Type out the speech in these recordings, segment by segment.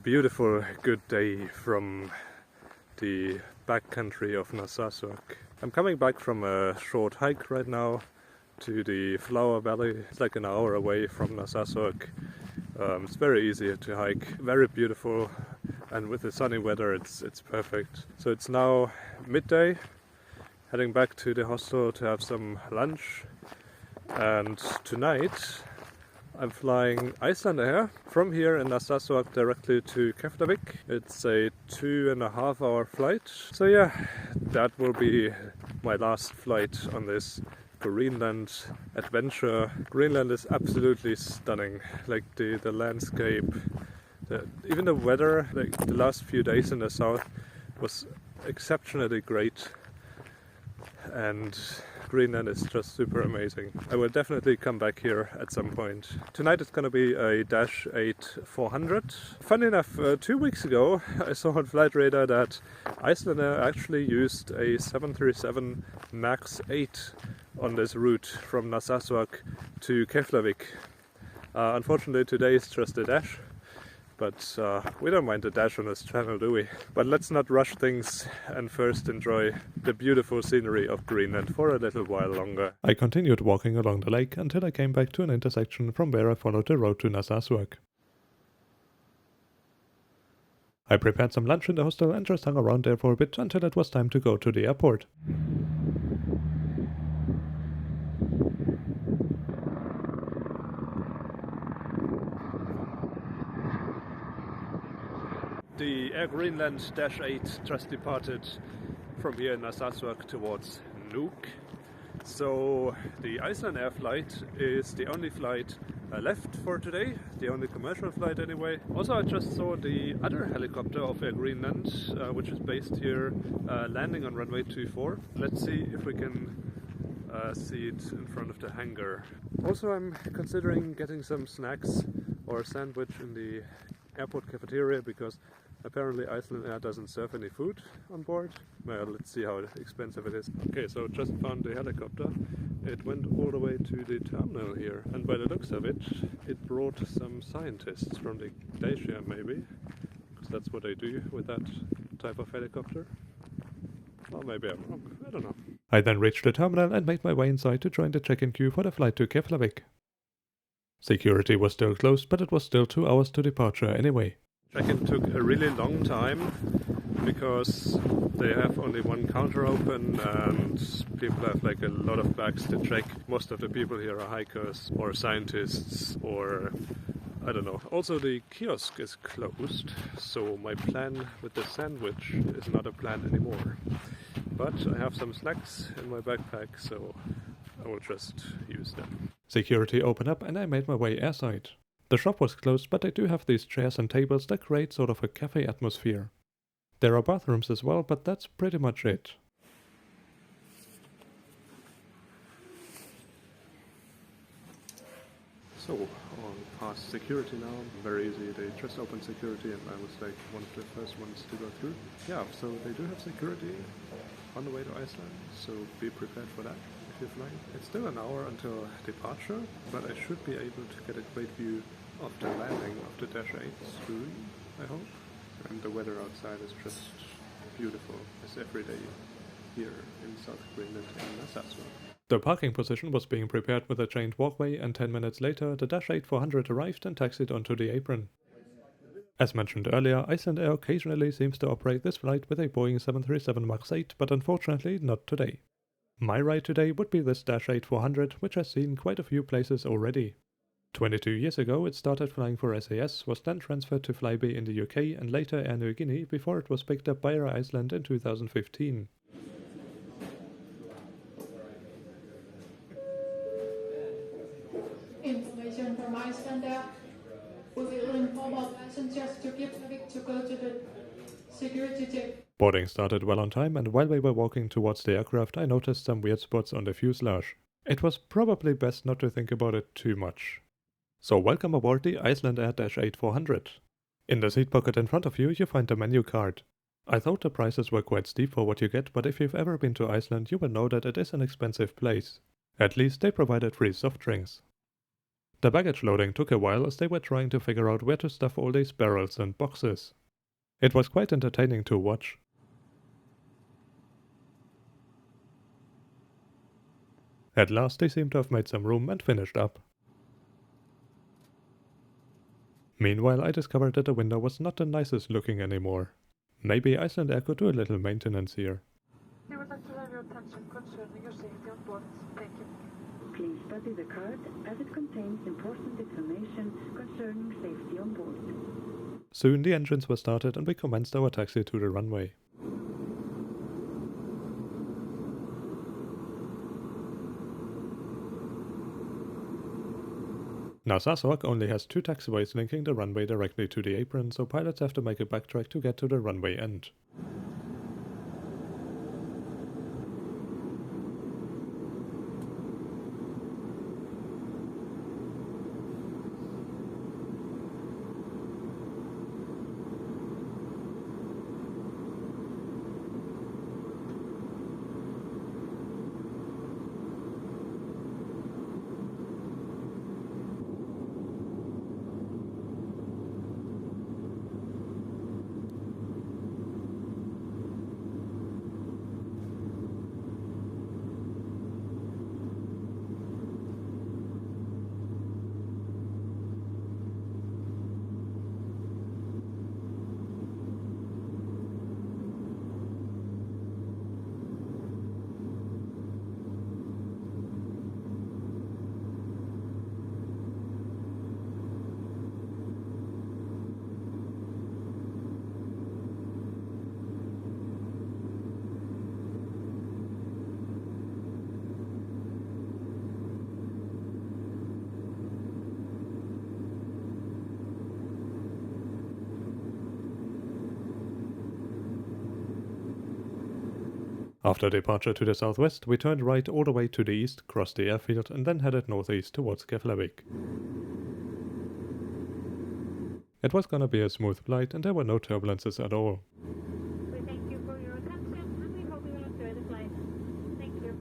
Beautiful, good day from the backcountry of Narsarsuaq. I'm coming back from a short hike right now to the Flower Valley. It's like an hour away from Narsarsuaq. It's very easy to hike, very beautiful, and with the sunny weather it's perfect. So it's now midday, heading back to the hostel to have some lunch, and tonight I'm flying Icelandair from here in Narsarsuaq directly to Keflavík. It's a 2.5 hour flight. So yeah, that will be my last flight on this Greenland adventure. Greenland is absolutely stunning. Like the landscape, even the weather, like the last few days in the south was exceptionally great. And Greenland is just super amazing. I will definitely come back here at some point. Tonight it's gonna be a DHC-8-400. Funny enough, 2 weeks ago I saw on Flight Radar that Icelandair actually used a 737 MAX 8 on this route from Narsarsuaq to Keflavík. Unfortunately today it's just a dash. But we don't mind the dash on this channel, do we? But let's not rush things and first enjoy the beautiful scenery of Greenland for a little while longer. I continued walking along the lake until I came back to an intersection from where I followed the road to Narsarsuaq. I prepared some lunch in the hostel and just hung around there for a bit until it was time to go to the airport. The Air Greenland -8 just departed from here in Narsarsuaq towards Nuuk. So the Icelandair flight is the only flight left for today, the only commercial flight anyway. Also I just saw the other helicopter of Air Greenland, which is based here, landing on runway 24. Let's see if we can see it in front of the hangar. Also I'm considering getting some snacks or a sandwich in the airport cafeteria because apparently Icelandair doesn't serve any food on board. Well, let's see how expensive it is. Okay, so just found the helicopter. It went all the way to the terminal here, and by the looks of it, it brought some scientists from the glacier maybe, because that's what they do with that type of helicopter. Well, maybe I'm wrong, I don't know. I then reached the terminal and made my way inside to join the check-in queue for the flight to Keflavík. Security was still closed, but it was still 2 hours to departure anyway. Check-in took a really long time because they have only one counter open and people have like a lot of bags to check. Most of the people here are hikers or scientists or I don't know. Also the kiosk is closed, so my plan with the sandwich is not a plan anymore. But I have some snacks in my backpack, so I will just use them. Security opened up and I made my way airside. The shop was closed, but they do have these chairs and tables that create sort of a cafe atmosphere. There are bathrooms as well, but that's pretty much it. So, on past security now, very easy. They just opened security and I was like one of the first ones to go through. Yeah, so they do have security on the way to Iceland, so be prepared for that if you're flying. It's still an hour until departure, but I should be able to get a great view of the landing of the -8 soon, I hope. And the weather outside is just beautiful, as every day here in South Greenland and Narsarsuaq. The parking position was being prepared with a chained walkway, and 10 minutes later the -8-400 arrived and taxied onto the apron. As mentioned earlier, Icelandair occasionally seems to operate this flight with a Boeing 737 MAX 8, but unfortunately not today. My ride today would be this -8-400, which has seen quite a few places already. 22 years ago it started flying for SAS, was then transferred to Flybe in the UK and later Air New Guinea before it was picked up by Air Iceland in 2015. Information from Icelandair. We will inform our passengers to Keflavík to go to the security check. Boarding started well on time, and while we were walking towards the aircraft I noticed some weird spots on the fuselage. It was probably best not to think about it too much. So welcome aboard the Icelandair -8-400. In the seat pocket in front of you find the menu card. I thought the prices were quite steep for what you get, but if you've ever been to Iceland you will know that it is an expensive place. At least they provided free soft drinks. The baggage loading took a while as they were trying to figure out where to stuff all these barrels and boxes. It was quite entertaining to watch. At last they seemed to have made some room and finished up. Meanwhile, I discovered that the window was not the nicest looking anymore. Maybe Icelandair could do a little maintenance here. We would like to have your attention concerning your safety on board. Thank you. Please study the card as it contains important information concerning safety on board. Soon the engines were started and we commenced our taxi to the runway. Narsarsuaq only has 2 taxiways linking the runway directly to the apron, so pilots have to make a backtrack to get to the runway end. After departure to the southwest, we turned right all the way to the east, crossed the airfield, and then headed northeast towards Keflavík. It was gonna be a smooth flight, and there were no turbulences at all. We thank you for your attention and we hope you will enjoy the flight. Thank you.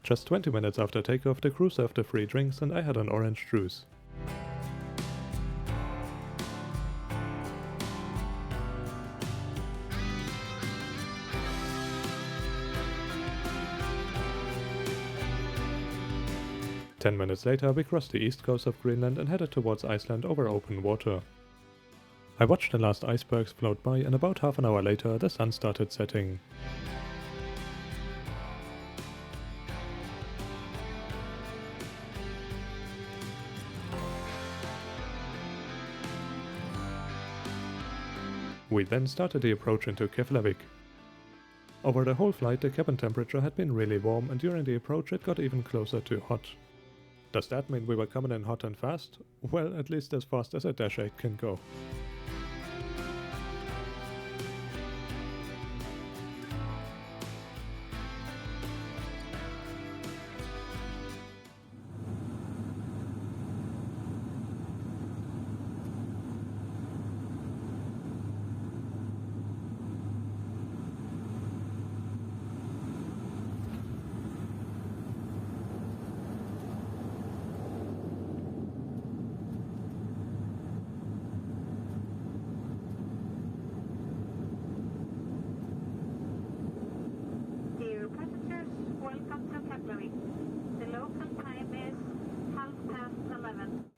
Just 20 minutes after takeoff, the crew served the free drinks and I had an orange juice. Ten minutes later, we crossed the east coast of Greenland and headed towards Iceland over open water. I watched the last icebergs float by, and about half an hour later, the sun started setting. We then started the approach into Keflavík. Over the whole flight the cabin temperature had been really warm, and during the approach it got even closer to hot. Does that mean we were coming in hot and fast? Well, at least as fast as a Dash 8 can go.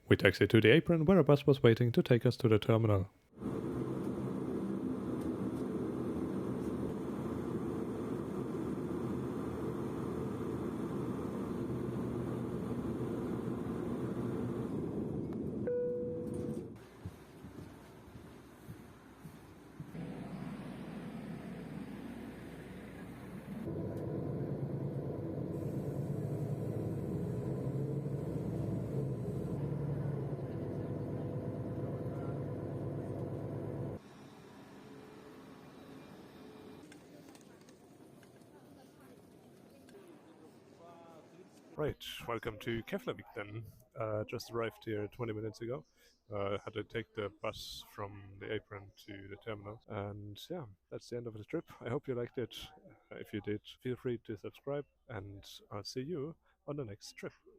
We taxied to the apron where a bus was waiting to take us to the terminal. Right, welcome to Keflavík then. Just arrived here 20 minutes ago. Had to take the bus from the apron to the terminal. And yeah, that's the end of the trip. I hope you liked it. If you did, feel free to subscribe, and I'll see you on the next trip.